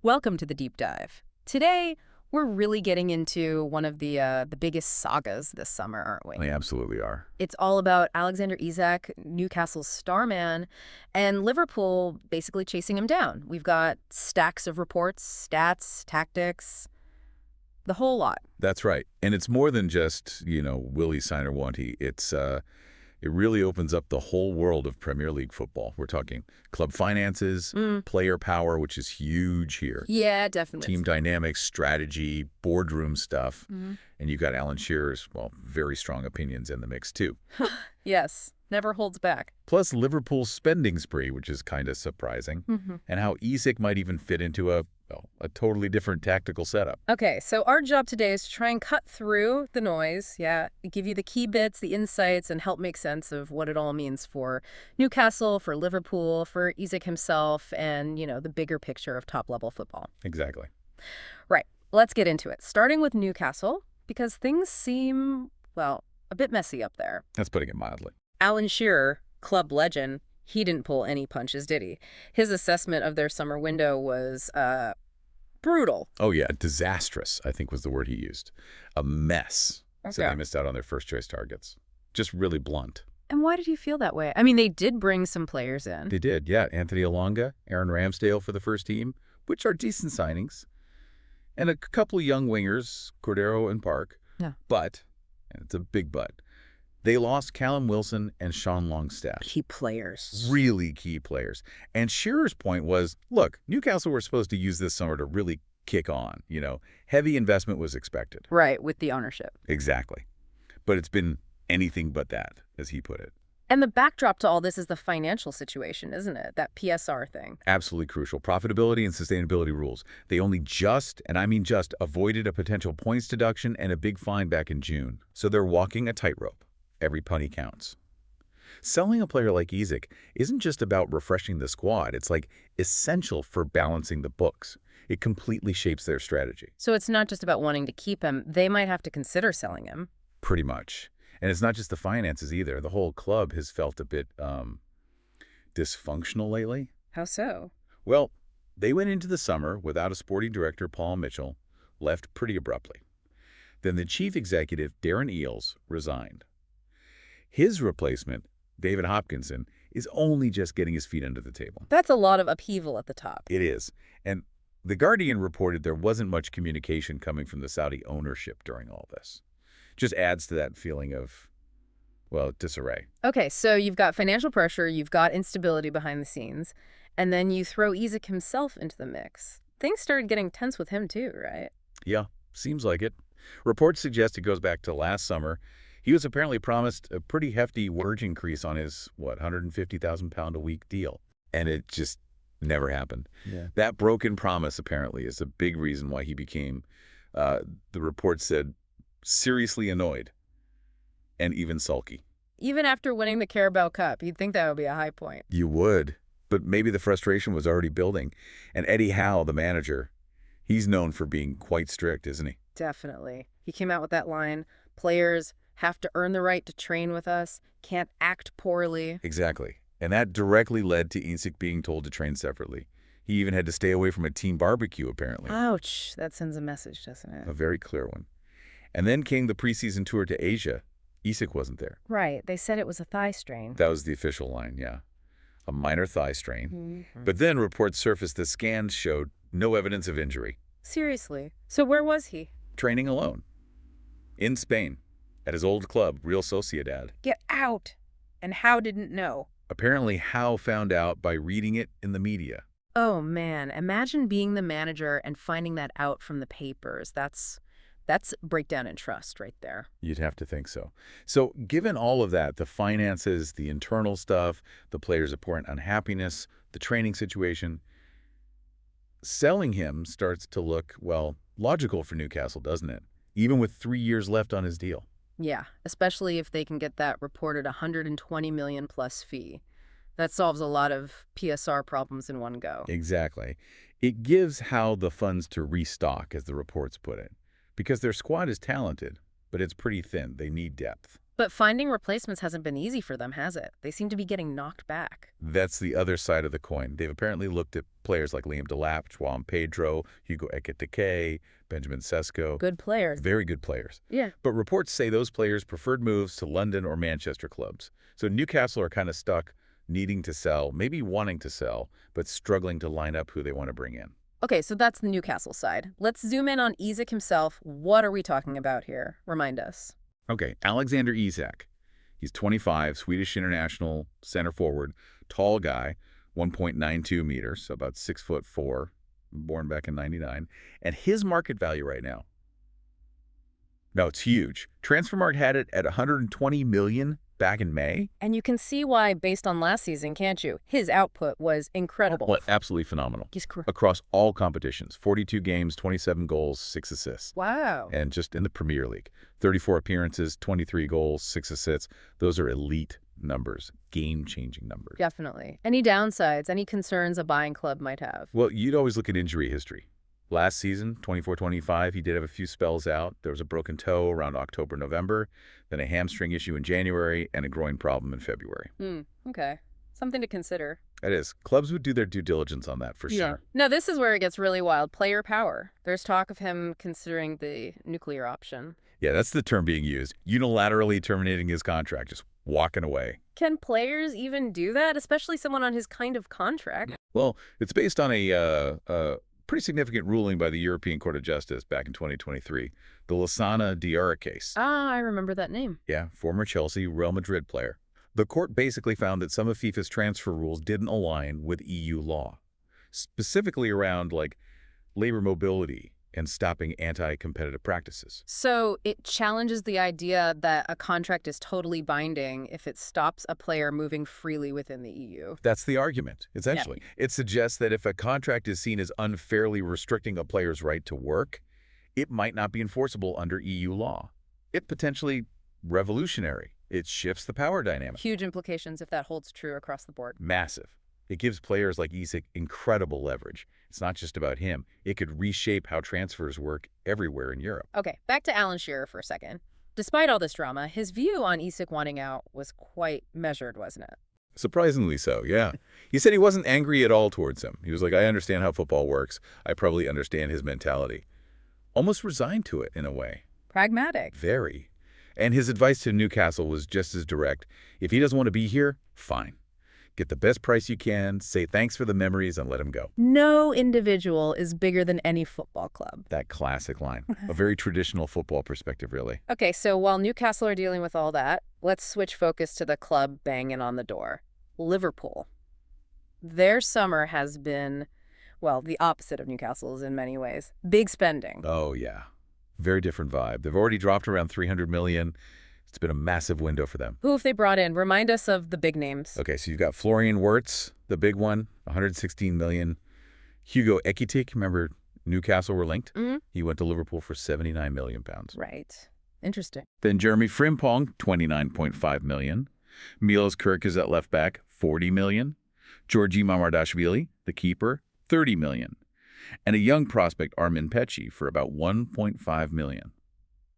Welcome to the deep dive. Today, we're really getting into one of the biggest sagas this summer, aren't we? They absolutely are. It's all about Alexander Isak, Newcastle's star man, and Liverpool basically chasing him down. We've got stacks of reports, stats, tactics, the whole lot. That's right. And it's more than just, will he sign or won't he? It really opens up the whole world of Premier League football. We're talking club finances, player power, which is huge here. Yeah, definitely. Team dynamics, strategy, boardroom stuff. And you've got Alan Shearer's, very strong opinions in the mix, too. Yes, never holds back. Plus Liverpool's spending spree, which is kind of surprising, and how Isak might even fit into a totally different tactical setup. Okay, so our job today is to try and cut through the noise, give you the key bits, the insights, and help make sense of what it all means for Newcastle, for Liverpool, for Isak himself, and, the bigger picture of top-level football. Exactly. Right, let's get into it. Starting with Newcastle, because things seem, a bit messy up there. That's putting it mildly. Alan Shearer, club legend, he didn't pull any punches, did he? His assessment of their summer window was brutal. Oh, yeah, disastrous, I think was the word he used. A mess. Okay. So they missed out on their first-choice targets. Just really blunt. And why did you feel that way? I mean, they did bring some players in. They did, yeah. Anthony Elanga, Aaron Ramsdale for the first team, which are decent signings. And a couple of young wingers, Cordero and Park. Yeah. But, and it's a big but, they lost Callum Wilson and Sean Longstaff. Key players. Really key players. And Shearer's point was, look, Newcastle were supposed to use this summer to really kick on. Heavy investment was expected. Right, with the ownership. Exactly. But it's been anything but that, as he put it. And the backdrop to all this is the financial situation, isn't it? That PSR thing. Absolutely crucial. Profitability and sustainability rules. They only just, and I mean just, avoided a potential points deduction and a big fine back in June. So they're walking a tightrope. Every penny counts. Selling a player like Isak isn't just about refreshing the squad. It's essential for balancing the books. It completely shapes their strategy. So it's not just about wanting to keep him. They might have to consider selling him. Pretty much. And it's not just the finances either. The whole club has felt a bit dysfunctional lately. How so? Well, they went into the summer without a sporting director, Paul Mitchell, left pretty abruptly. Then the chief executive, Darren Eales, resigned. His replacement, David Hopkinson, is only just getting his feet under the table. That's a lot of upheaval at the top. It is. And The Guardian reported there wasn't much communication coming from the Saudi ownership during all this. Just adds to that feeling of, disarray. Okay, so you've got financial pressure, you've got instability behind the scenes, and then you throw Isak himself into the mix. Things started getting tense with him too, right? Yeah, seems like it. Reports suggest it goes back to last summer. He was apparently promised a pretty hefty wage increase on his, £150,000 a week deal. And it just never happened. Yeah. That broken promise, apparently, is a big reason why he became, the report said, seriously annoyed and even sulky. Even after winning the Carabao Cup, you'd think that would be a high point. You would. But maybe the frustration was already building. And Eddie Howe, the manager, he's known for being quite strict, isn't he? Definitely. He came out with that line, players have to earn the right to train with us, can't act poorly. Exactly. And that directly led to Isak being told to train separately. He even had to stay away from a team barbecue, apparently. Ouch. That sends a message, doesn't it? A very clear one. And then came the preseason tour to Asia. Isak wasn't there. Right. They said it was a thigh strain. That was the official line, yeah. A minor thigh strain. But then reports surfaced that scans showed no evidence of injury. Seriously. So where was he? Training alone. In Spain. At his old club, Real Sociedad. Get out. And Howe didn't know. Apparently, Howe found out by reading it in the media. Oh, man. Imagine being the manager and finding that out from the papers. That's breakdown in trust right there. You'd have to think so. So given all of that, the finances, the internal stuff, the players' apparent unhappiness, the training situation, selling him starts to look, logical for Newcastle, doesn't it? Even with 3 years left on his deal. Yeah, especially if they can get that reported $120 million plus fee. That solves a lot of PSR problems in one go. Exactly. It gives Howe the funds to restock, as the reports put it, because their squad is talented, but it's pretty thin. They need depth. But finding replacements hasn't been easy for them, has it? They seem to be getting knocked back. That's the other side of the coin. They've apparently looked at players like Liam Delap, Juan Pedro, Hugo Ekitike, Benjamin Sesko. Good players. Very good players. Yeah. But reports say those players preferred moves to London or Manchester clubs. So Newcastle are kind of stuck, needing to sell, maybe wanting to sell, but struggling to line up who they want to bring in. Okay, so that's the Newcastle side. Let's zoom in on Isak himself. What are we talking about here? Remind us. Okay, Alexander Isak. He's 25, Swedish international, center forward, tall guy, 1.92 meters, so about 6'4", born back in '99. And his market value right now, no, it's huge. Transfermarkt had it at $120 million back in May. And you can see why, based on last season, can't you? His output was incredible. Well, absolutely phenomenal. He's Across all competitions, 42 games, 27 goals, 6 assists. Wow. And just in the Premier League, 34 appearances, 23 goals, 6 assists. Those are elite numbers, game-changing numbers. Definitely. Any downsides, any concerns a buying club might have? Well, you'd always look at injury history. Last season, 24-25, he did have a few spells out. There was a broken toe around October, November, then a hamstring issue in January, and a groin problem in February. Okay. Something to consider. It is. Clubs would do their due diligence on that for sure. Now, this is where it gets really wild. Player power. There's talk of him considering the nuclear option. Yeah, that's the term being used. Unilaterally terminating his contract, just walking away. Can players even do that, especially someone on his kind of contract? Well, it's based on a pretty significant ruling by the European Court of Justice back in 2023, the Lassana Diarra case. Ah, I remember that name. Yeah, former Chelsea, Real Madrid player. The court basically found that some of FIFA's transfer rules didn't align with EU law, specifically around like labor mobility and stopping anti-competitive practices. So it challenges the idea that a contract is totally binding if it stops a player moving freely within the EU. That's the argument, essentially. Yeah. It suggests that if a contract is seen as unfairly restricting a player's right to work, it might not be enforceable under EU law. It's potentially revolutionary. It shifts the power dynamic. Huge implications if that holds true across the board. Massive. It gives players like Isak incredible leverage. It's not just about him. It could reshape how transfers work everywhere in Europe. Okay, back to Alan Shearer for a second. Despite all this drama, his view on Isak wanting out was quite measured, wasn't it? Surprisingly so, yeah. He said he wasn't angry at all towards him. He was like, I understand how football works. I probably understand his mentality. Almost resigned to it in a way. Pragmatic. Very. And his advice to Newcastle was just as direct. If he doesn't want to be here, fine. Get the best price you can, say thanks for the memories, and let him go. No individual is bigger than any football club. That classic line. A very traditional football perspective, really. Okay, so while Newcastle are dealing with all that, let's switch focus to the club banging on the door. Liverpool. Their summer has been, well, the opposite of Newcastle's in many ways. Big spending. Oh, yeah. Very different vibe. They've already dropped around $300 million. It's been a massive window for them. Who have they brought in? Remind us of the big names. Okay, so you've got Florian Wirtz, the big one, $116 million. Hugo Ekitike, remember Newcastle were linked? He went to Liverpool for £79 million. Right. Interesting. Then Jeremy Frimpong, $29.5 million. Milos Kerkez at left back, $40 million. Georgi Mamardashvili, the keeper, $30 million. And a young prospect, Armin Petchy, for about $1.5 million.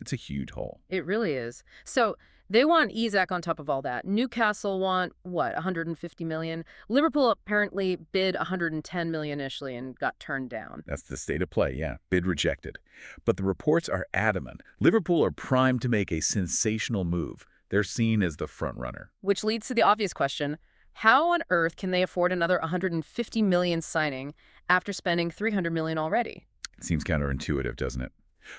It's a huge haul. It really is. So they want Isak on top of all that. Newcastle want, what, $150 million? Liverpool apparently bid $110 million initially and got turned down. That's the state of play, yeah. Bid rejected. But the reports are adamant. Liverpool are primed to make a sensational move. They're seen as the front runner. Which leads to the obvious question. How on earth can they afford another $150 million signing after spending $300 million already? It seems counterintuitive, doesn't it?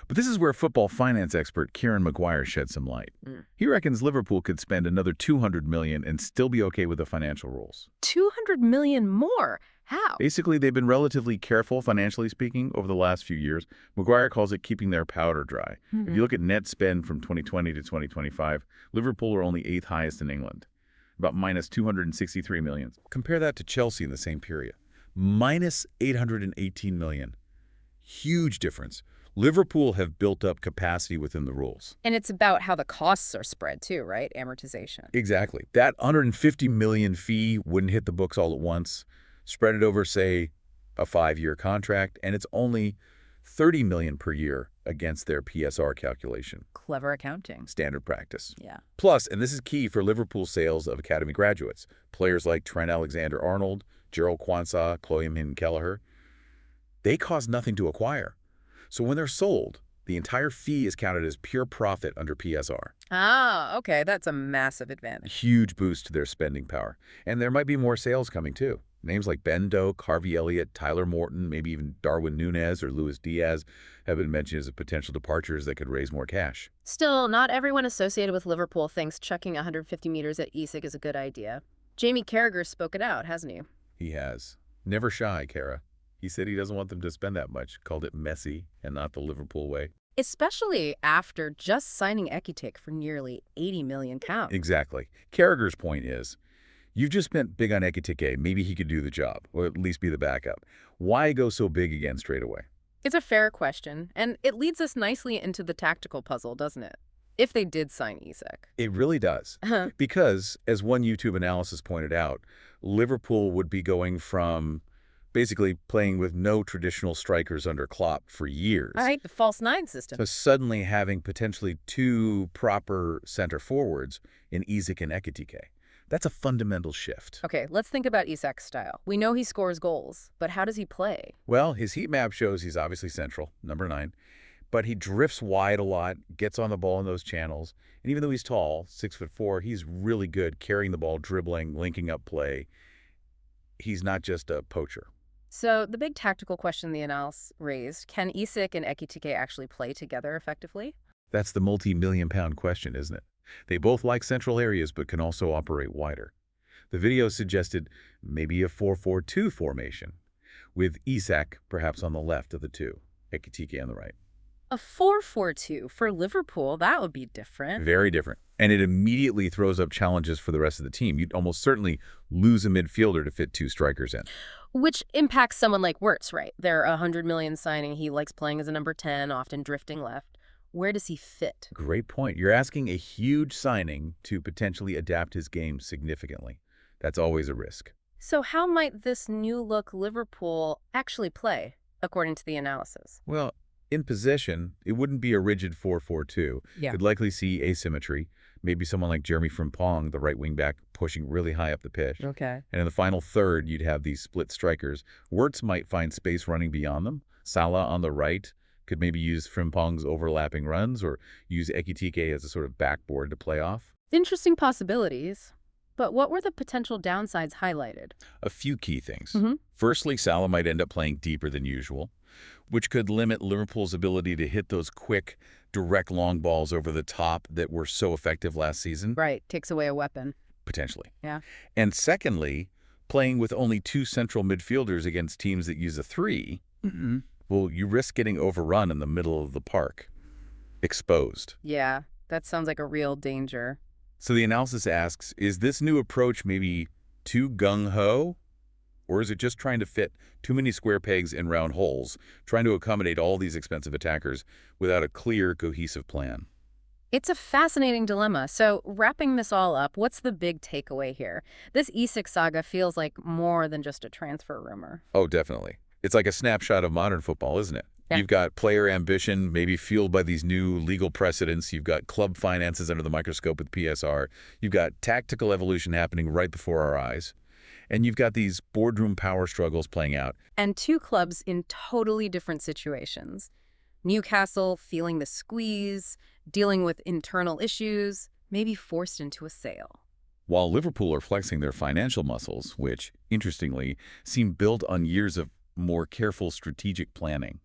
But this is where football finance expert Kieran Maguire sheds some light. He reckons Liverpool could spend another $200 million and still be okay with the financial rules. $200 million more? How? Basically, they've been relatively careful, financially speaking, over the last few years. Maguire calls it keeping their powder dry. If you look at net spend from 2020 to 2025, Liverpool are only 8th highest in England, about minus $263 million. Compare that to Chelsea in the same period. Minus $818 million. Huge difference. Liverpool have built up capacity within the rules. And it's about how the costs are spread too, right? Amortization. Exactly. That $150 million fee wouldn't hit the books all at once. Spread it over, say, a 5-year contract, and it's only $30 million per year against their PSR calculation. Clever accounting. Standard practice. Yeah. Plus, and this is key for Liverpool sales of academy graduates, players like Trent Alexander-Arnold, Gerald Quansah, Chloe Kelleher, they cost nothing to acquire. So when they're sold, the entire fee is counted as pure profit under PSR. Ah, okay, that's a massive advantage. Huge boost to their spending power. And there might be more sales coming too. Names like Ben Doak, Harvey Elliott, Tyler Morton, maybe even Darwin Núñez or Luis Diaz have been mentioned as potential departures that could raise more cash. Still, not everyone associated with Liverpool thinks chucking 150 meters at Isak is a good idea. Jamie Carragher's spoken out, hasn't he? He has. Never shy, Kara. He said he doesn't want them to spend that much, called it messy and not the Liverpool way. Especially after just signing Ekitike for nearly 80 million pounds. Exactly. Carragher's point is, you've just spent big on Ekitike. Maybe he could do the job, or at least be the backup. Why go so big again straight away? It's a fair question, and it leads us nicely into the tactical puzzle, doesn't it? If they did sign Isak. It really does. Because, as one YouTube analysis pointed out, Liverpool would be going from basically playing with no traditional strikers under Klopp for years. Right, the false nine system. So suddenly having potentially two proper center forwards in Isak and Ekitike. That's a fundamental shift. Okay, let's think about Isak's style. We know he scores goals, but how does he play? Well, his heat map shows he's obviously central, number 9, but he drifts wide a lot, gets on the ball in those channels, and even though he's tall, 6'4", he's really good carrying the ball, dribbling, linking up play. He's not just a poacher. So the big tactical question the analysis raised, can Isak and Ekitike actually play together effectively? That's the multi-million-pound question, isn't it? They both like central areas but can also operate wider. The video suggested maybe a 4-4-2 formation, with Isak perhaps on the left of the two, Ekitike on the right. A 4-4-2 for Liverpool, that would be different. Very different. And it immediately throws up challenges for the rest of the team. You'd almost certainly lose a midfielder to fit two strikers in. Which impacts someone like Wirtz, right? They're a $100 million signing. He likes playing as a number 10, often drifting left. Where does he fit? Great point. You're asking a huge signing to potentially adapt his game significantly. That's always a risk. So how might this new-look Liverpool actually play, according to the analysis? Well, in possession, it wouldn't be a rigid 4-4-2. Yeah. You'd likely see asymmetry. Maybe someone like Jeremy Frimpong, the right wing back, pushing really high up the pitch. Okay. And in the final third, you'd have these split strikers. Wirtz might find space running beyond them. Salah on the right could maybe use Frimpong's overlapping runs or use Ekitike as a sort of backboard to play off. Interesting possibilities. But what were the potential downsides highlighted? A few key things. Firstly, Salah might end up playing deeper than usual, which could limit Liverpool's ability to hit those quick, direct long balls over the top that were so effective last season. Right, takes away a weapon. Potentially. Yeah. And secondly, playing with only two central midfielders against teams that use a 3, well, you risk getting overrun in the middle of the park. Exposed. Yeah, that sounds like a real danger. So the analysis asks, is this new approach maybe too gung-ho? Or is it just trying to fit too many square pegs in round holes, trying to accommodate all these expensive attackers without a clear, cohesive plan? It's a fascinating dilemma. So wrapping this all up, what's the big takeaway here? This Isak saga feels like more than just a transfer rumor. Oh, definitely. It's like a snapshot of modern football, isn't it? Yeah. You've got player ambition, maybe fueled by these new legal precedents. You've got club finances under the microscope with PSR. You've got tactical evolution happening right before our eyes. And you've got these boardroom power struggles playing out. And two clubs in totally different situations. Newcastle feeling the squeeze, dealing with internal issues, maybe forced into a sale. While Liverpool are flexing their financial muscles, which, interestingly, seem built on years of more careful strategic planning.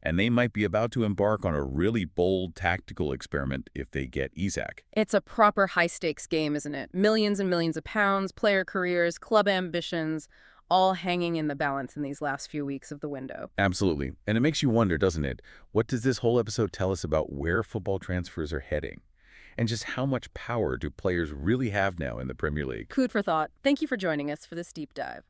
And they might be about to embark on a really bold tactical experiment if they get Isak. It's a proper high-stakes game, isn't it? Millions and millions of pounds, player careers, club ambitions, all hanging in the balance in these last few weeks of the window. Absolutely. And it makes you wonder, doesn't it? What does this whole episode tell us about where football transfers are heading? And just how much power do players really have now in the Premier League? Food for thought. Thank you for joining us for this deep dive.